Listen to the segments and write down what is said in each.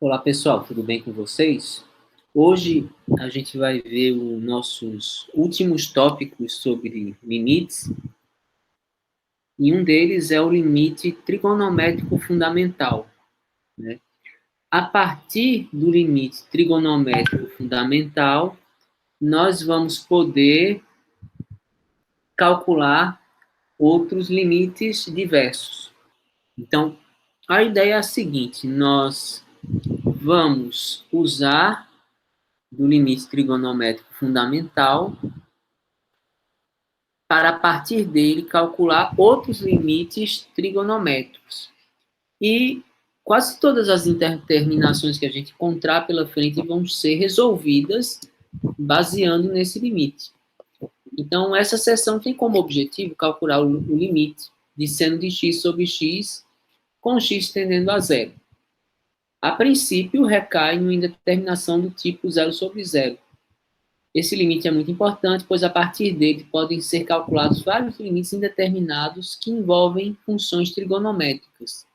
Olá, pessoal, tudo bem com vocês? Hoje a gente vai ver os nossos últimos tópicos sobre limites, e um deles é o limite trigonométrico fundamental, né? A partir do limite trigonométrico fundamental, nós vamos poder calcular outros limites diversos. Então, a ideia é a seguinte: nós vamos usar do limite trigonométrico fundamental para, a partir dele, calcular outros limites trigonométricos. E quase todas as determinações que a gente encontrar pela frente vão ser resolvidas baseando nesse limite. Então, essa seção tem como objetivo calcular o limite de seno de x sobre x, com x tendendo a zero. A princípio, recai em uma indeterminação do tipo zero sobre zero. Esse limite é muito importante, pois a partir dele podem ser calculados vários limites indeterminados que envolvem funções trigonométricas.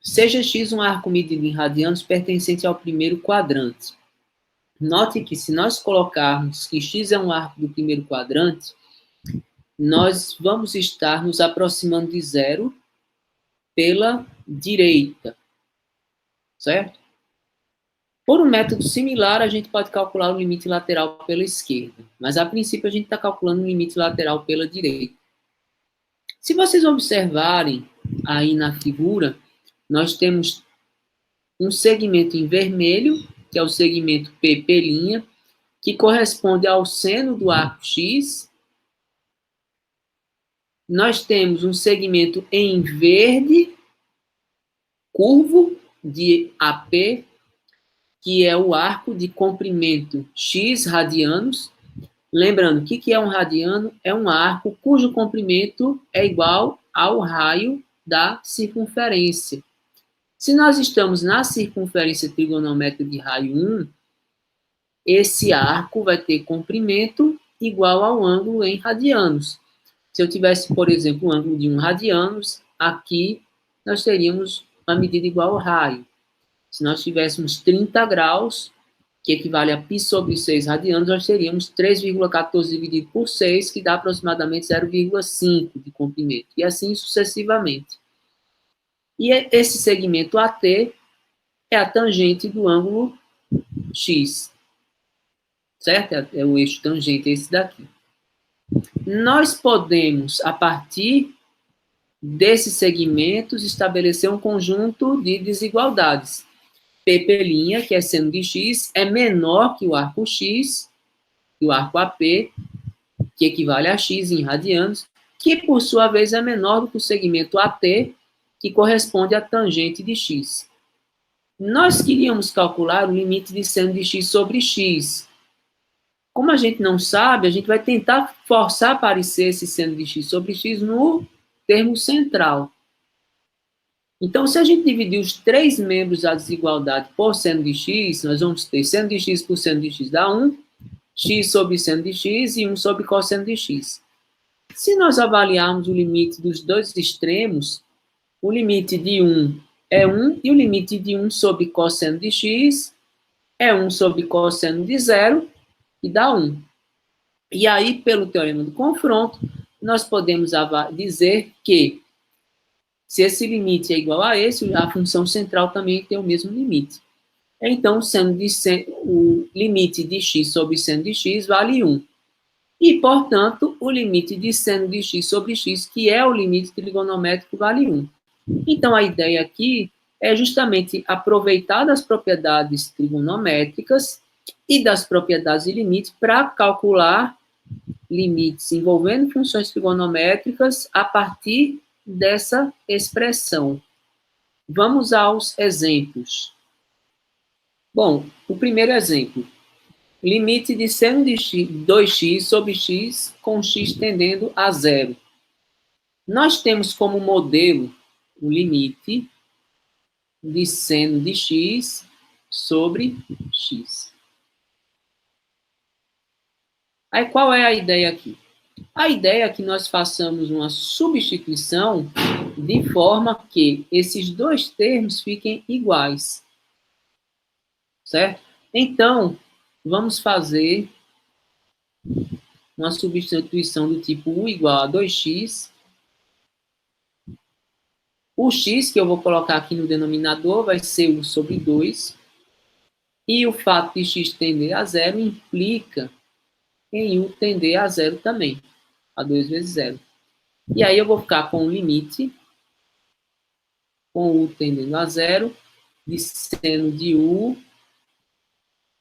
Seja x um arco medido em radianos pertencente ao primeiro quadrante. Note que se nós colocarmos que x é um arco do primeiro quadrante, nós vamos estar nos aproximando de zero pela direita, certo? Por um método similar, a gente pode calcular o limite lateral pela esquerda, mas a princípio a gente está calculando o limite lateral pela direita. Se vocês observarem aí na figura, nós temos um segmento em vermelho, que é o segmento P', que corresponde ao seno do arco X. Nós temos um segmento em verde, curvo, de AP, que é o arco de comprimento x radianos. Lembrando, o que é um radiano? É um arco cujo comprimento é igual ao raio da circunferência. Se nós estamos na circunferência trigonométrica de raio 1, esse arco vai ter comprimento igual ao ângulo em radianos. Se eu tivesse, por exemplo, o ângulo de 1 radianos, aqui nós teríamos uma medida igual ao raio. Se nós tivéssemos 30 graus, que equivale a π sobre 6 radianos, nós teríamos 3,14 dividido por 6, que dá aproximadamente 0,5 de comprimento, e assim sucessivamente. E esse segmento AT é a tangente do ângulo X, certo? É o eixo tangente, esse daqui. Nós podemos, a partir desses segmentos, estabelecer um conjunto de desigualdades. P', que é seno de x, é menor que o arco x, que o arco AP, que equivale a x em radianos, que por sua vez é menor do que o segmento AT, que corresponde à tangente de x. Nós queríamos calcular o limite de seno de x sobre x. Como a gente não sabe, a gente vai tentar forçar a aparecer esse seno de x sobre x no termo central. Então, se a gente dividir os três membros da desigualdade por seno de x, nós vamos ter seno de x por seno de x dá 1, x sobre seno de x e 1 sobre cosseno de x. Se nós avaliarmos o limite dos dois extremos, o limite de 1 é 1 e o limite de 1 sobre cosseno de x é 1 sobre cosseno de 0, e dá 1. E aí, pelo teorema do confronto, nós podemos dizer que se esse limite é igual a esse, a função central também tem o mesmo limite. Então, o limite de x sobre seno de x vale 1. E, portanto, o limite de seno de x sobre x, que é o limite trigonométrico, vale 1. Então, a ideia aqui é justamente aproveitar das propriedades trigonométricas e das propriedades de limite para calcular limites envolvendo funções trigonométricas a partir dessa expressão. Vamos aos exemplos. Bom, o primeiro exemplo. Limite de seno de 2x sobre x com x tendendo a zero. Nós temos como modelo o limite de seno de x sobre x. Aí, qual é a ideia aqui? A ideia é que nós façamos uma substituição de forma que esses dois termos fiquem iguais. Certo? Então, vamos fazer uma substituição do tipo u igual a 2x. O x que eu vou colocar aqui no denominador vai ser u sobre 2. E o fato de x tender a zero implica em u tender a zero também. A 2 vezes 0. E aí eu vou ficar com o limite, com u tendendo a zero, de seno de u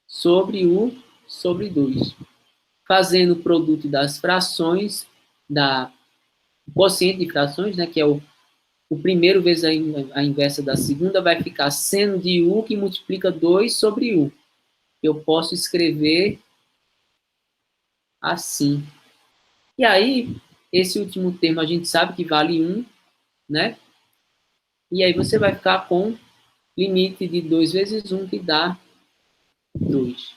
sobre 2. Fazendo o produto das frações, o quociente de frações, né, que é o primeiro vezes a inversa da segunda, vai ficar seno de u que multiplica 2 sobre u. Eu posso escrever assim. E aí, esse último termo a gente sabe que vale 1, né? E aí você vai ficar com limite de 2 vezes 1, que dá 2.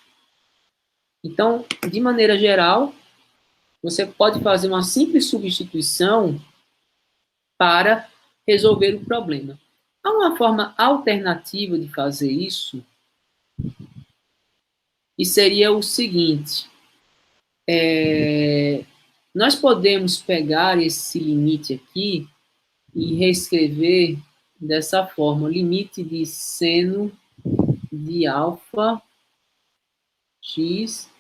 Então, de maneira geral, você pode fazer uma simples substituição para resolver o problema. Há uma forma alternativa de fazer isso, e seria o seguinte: nós podemos pegar esse limite aqui e reescrever dessa forma: limite de seno de alfa x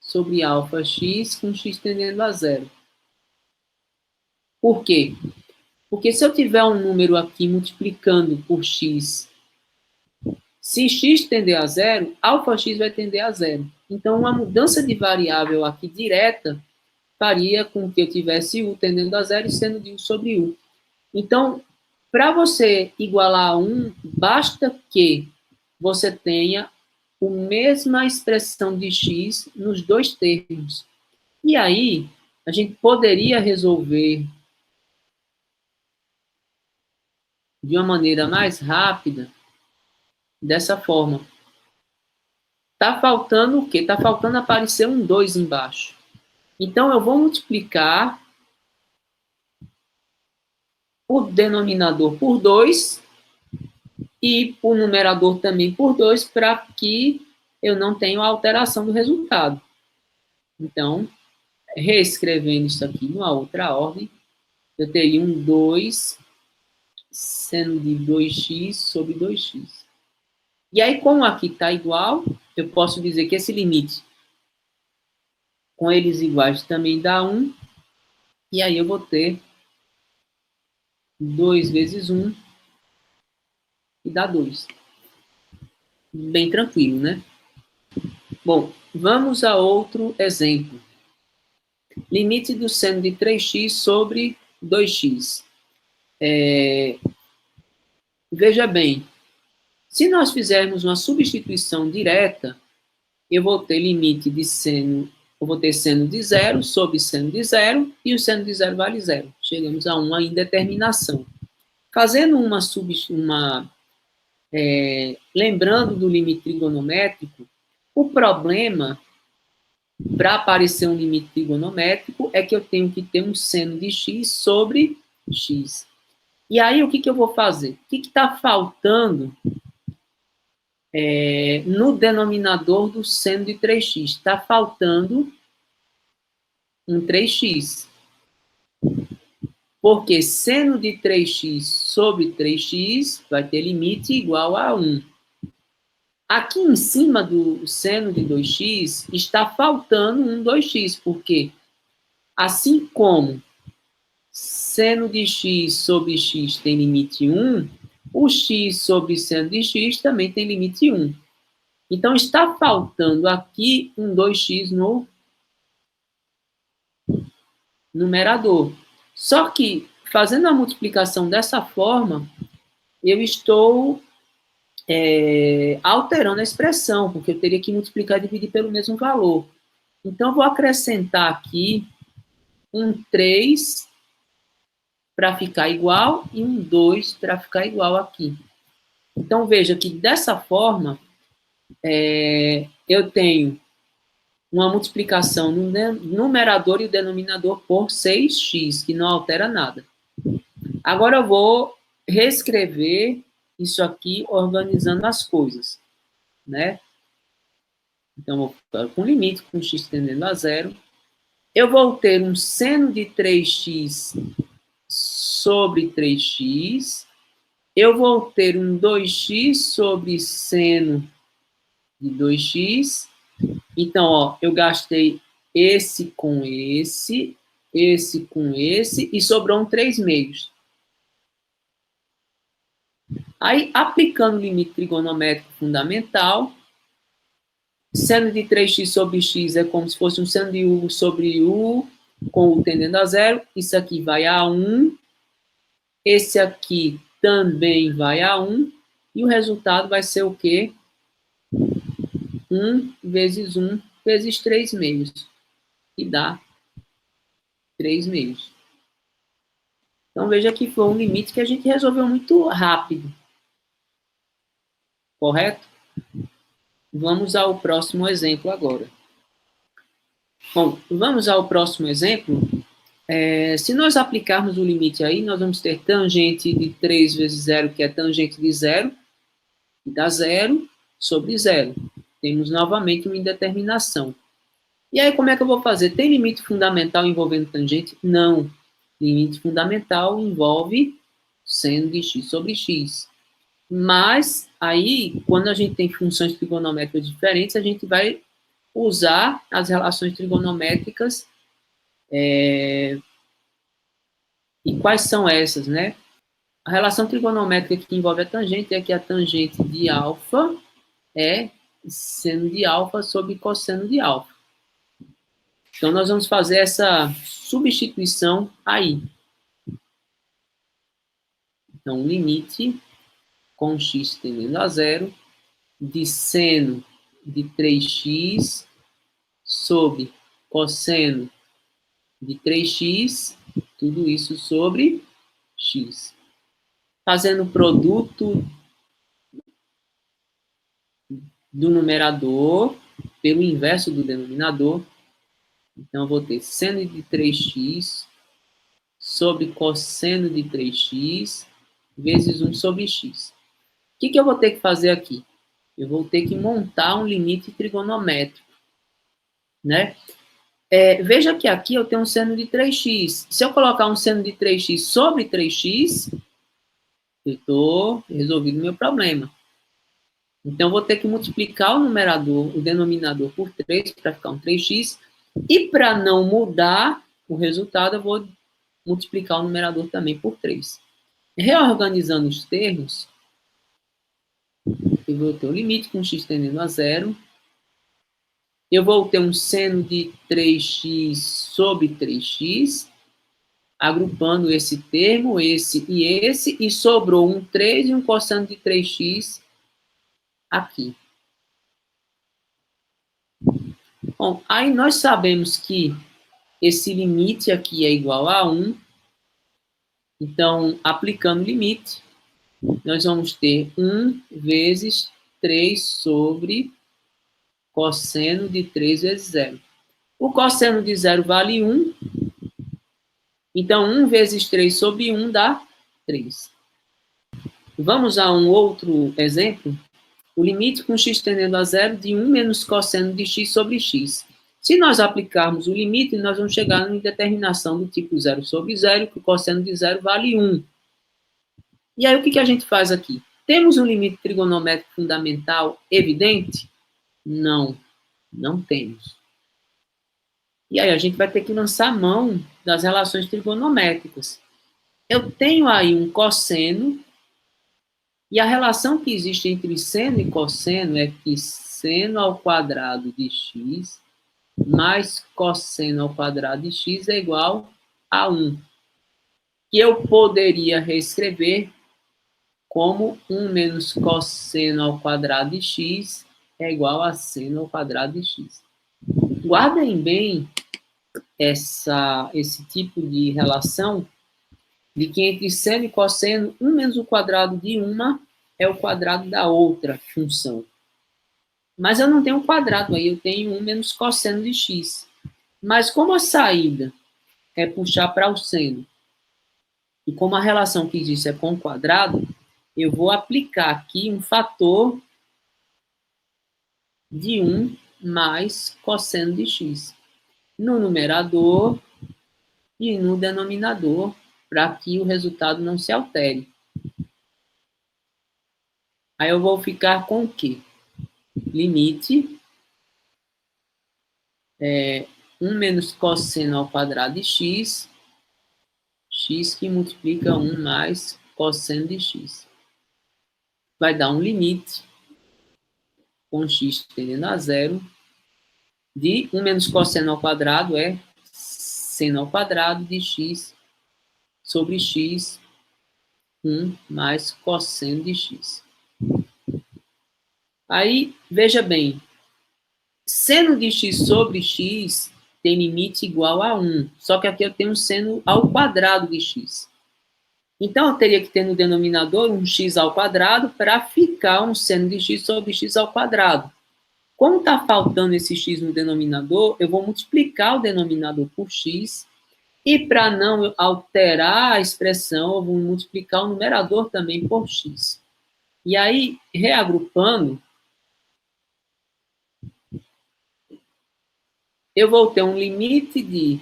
sobre alfa x com x tendendo a zero. Por quê? Porque se eu tiver um número aqui multiplicando por x, se x tender a zero, alfa x vai tender a zero. Então, uma mudança de variável aqui direta faria com que eu tivesse u tendendo a zero e seno de u sobre u. Então, para você igualar a 1, basta que você tenha a mesma expressão de x nos dois termos. E aí, a gente poderia resolver de uma maneira mais rápida dessa forma. Tá faltando o quê? Tá faltando aparecer um 2 embaixo. Então, eu vou multiplicar o denominador por 2 e o numerador também por 2 para que eu não tenha alteração do resultado. Então, reescrevendo isso aqui numa outra ordem, eu teria um 2 seno de 2x sobre 2x. E aí, como aqui está igual, eu posso dizer que esse limite com eles iguais também dá 1. E aí eu vou ter 2 vezes 1 e dá 2. Bem tranquilo, né? Bom, vamos a outro exemplo. Limite do seno de 3x sobre 2x. Veja bem, se nós fizermos uma substituição direta, eu vou ter limite de seno, eu vou ter seno de 0 sobre seno de 0, e o seno de 0 vale 0. Chegamos a uma indeterminação. Fazendo lembrando do limite trigonométrico, o problema para aparecer um limite trigonométrico é que eu tenho que ter um seno de x sobre x. E aí, o que eu vou fazer? O que está faltando no denominador do seno de 3x? Está faltando um 3x. Porque seno de 3x sobre 3x vai ter limite igual a 1. Aqui em cima do seno de 2x está faltando um 2x, porque assim como seno de x sobre x tem limite 1, o x sobre seno de x também tem limite 1. Então, está faltando aqui um 2x no numerador. Só que, fazendo a multiplicação dessa forma, eu estou alterando a expressão, porque eu teria que multiplicar e dividir pelo mesmo valor. Então, eu vou acrescentar aqui um 3 para ficar igual e um 2 para ficar igual aqui. Então, veja que dessa forma, eu tenho uma multiplicação no numerador e o denominador por 6x, que não altera nada. Agora eu vou reescrever isso aqui, organizando as coisas, né? Então, eu vou ficar com limite com x tendendo a zero. Eu vou ter um seno de 3x sobre 3x. Eu vou ter um 2x sobre seno de 2x. Então, ó, eu gastei esse com esse com esse, e sobrou um 3 meios. Aí, aplicando o limite trigonométrico fundamental, seno de 3x sobre x é como se fosse um seno de u sobre u, com u tendendo a zero. Isso aqui vai a 1. Esse aqui também vai a 1. E o resultado vai ser o quê? 1 vezes 1 vezes 3 meios. Que dá 3 meios. Então, veja que foi um limite que a gente resolveu muito rápido. Correto? Vamos ao próximo exemplo agora. Bom, vamos ao próximo exemplo. Se nós aplicarmos o limite aí, nós vamos ter tangente de 3 vezes 0, que é tangente de 0, que dá 0 sobre 0. Temos novamente uma indeterminação. E aí, como é que eu vou fazer? Tem limite fundamental envolvendo tangente? Não. Limite fundamental envolve seno de x sobre x. Mas, aí, quando a gente tem funções trigonométricas diferentes, a gente vai usar as relações trigonométricas. E quais são essas, né? A relação trigonométrica que envolve a tangente é que a tangente de alfa é seno de alfa sobre cosseno de alfa. Então, nós vamos fazer essa substituição aí. Então, limite com x tendendo a zero de seno de 3x sobre cosseno de 3x, tudo isso sobre x. Fazendo o produto do numerador pelo inverso do denominador. Então, eu vou ter seno de 3x sobre cosseno de 3x vezes 1 sobre x. O que eu vou ter que fazer aqui? Eu vou ter que montar um limite trigonométrico, né? Veja que aqui eu tenho um seno de 3x. Se eu colocar um seno de 3x sobre 3x, eu estou resolvendo o meu problema. Então, eu vou ter que multiplicar o numerador, o denominador por 3, para ficar um 3x. E para não mudar o resultado, eu vou multiplicar o numerador também por 3. Reorganizando os termos, eu vou ter o limite com x tendendo a zero. Eu vou ter um seno de 3x sobre 3x, agrupando esse termo, esse, e sobrou um 3 e um cosseno de 3x aqui. Bom, aí nós sabemos que esse limite aqui é igual a 1. Então, aplicando o limite, nós vamos ter 1 vezes 3 sobre cosseno de 3 vezes 0. O cosseno de 0 vale 1. Então, 1 vezes 3 sobre 1 dá 3. Vamos a um outro exemplo. O limite com x tendendo a 0 de 1 menos cosseno de x sobre x. Se nós aplicarmos o limite, nós vamos chegar em determinação do tipo 0 sobre 0, que o cosseno de 0 vale 1. E aí, o que a gente faz aqui? Temos um limite trigonométrico fundamental evidente? Não, não temos. E aí, a gente vai ter que lançar a mão das relações trigonométricas. Eu tenho aí um cosseno, e a relação que existe entre seno e cosseno é que seno ao quadrado de x mais cosseno ao quadrado de x é igual a 1. Que eu poderia reescrever como 1 menos cosseno ao quadrado de x é igual a seno ao quadrado de x. Guardem bem esse tipo de relação, de que entre seno e cosseno, 1 menos o quadrado de uma é o quadrado da outra função. Mas eu não tenho um quadrado aí, eu tenho 1 menos cosseno de x. Mas como a saída é puxar para o seno, E como a relação que existe é com o quadrado, eu vou aplicar aqui um fator de 1 mais cosseno de x no numerador e no denominador, para que o resultado não se altere. Aí eu vou ficar com o quê? Limite 1 menos cosseno ao quadrado de x, x que multiplica 1 mais cosseno de x. Vai dar um limite, com x tendendo a zero, de 1 menos cosseno ao quadrado é seno ao quadrado de x sobre x, 1 mais cosseno de x. Aí, veja bem, seno de x sobre x tem limite igual a 1, só que aqui eu tenho seno ao quadrado de x. Então, eu teria que ter no denominador um x ao quadrado para ficar um seno de x sobre x ao quadrado. Como está faltando esse x no denominador, eu vou multiplicar o denominador por x, e para não alterar a expressão, eu vou multiplicar o numerador também por x. E aí, reagrupando, eu vou ter um limite de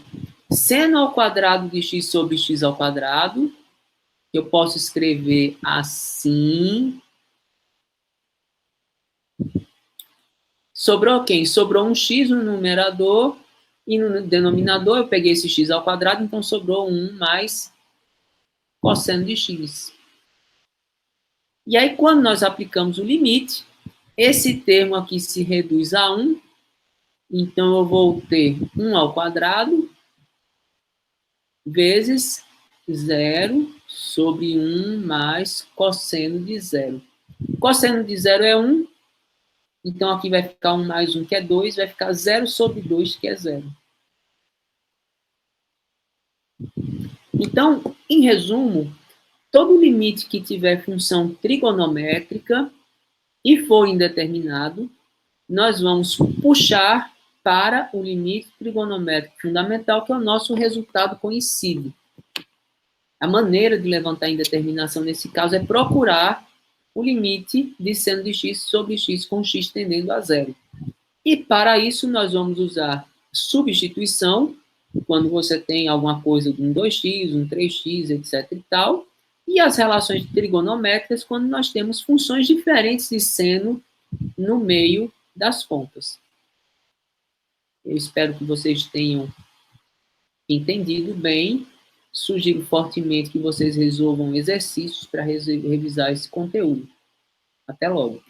seno ao quadrado de x sobre x ao quadrado, que eu posso escrever assim. Sobrou quem? Sobrou um x no numerador, e no denominador eu peguei esse x ao quadrado, então sobrou 1 mais cosseno de x. E aí, quando nós aplicamos o limite, esse termo aqui se reduz a 1, então eu vou ter 1 ao quadrado vezes 0 sobre 1 mais cosseno de 0. Cosseno de 0 é 1, então aqui vai ficar 1 mais 1, que é 2, vai ficar 0 sobre 2, que é 0. Então, em resumo, todo limite que tiver função trigonométrica e for indeterminado, nós vamos puxar para o limite trigonométrico fundamental, que é o nosso resultado conhecido. A maneira de levantar a indeterminação nesse caso é procurar o limite de seno de x sobre x com x tendendo a zero. E para isso nós vamos usar substituição, quando você tem alguma coisa de um 2x, um 3x, etc. e tal, e as relações trigonométricas quando nós temos funções diferentes de seno no meio das contas. Eu espero que vocês tenham entendido bem. Sugiro fortemente que vocês resolvam exercícios para revisar esse conteúdo. Até logo.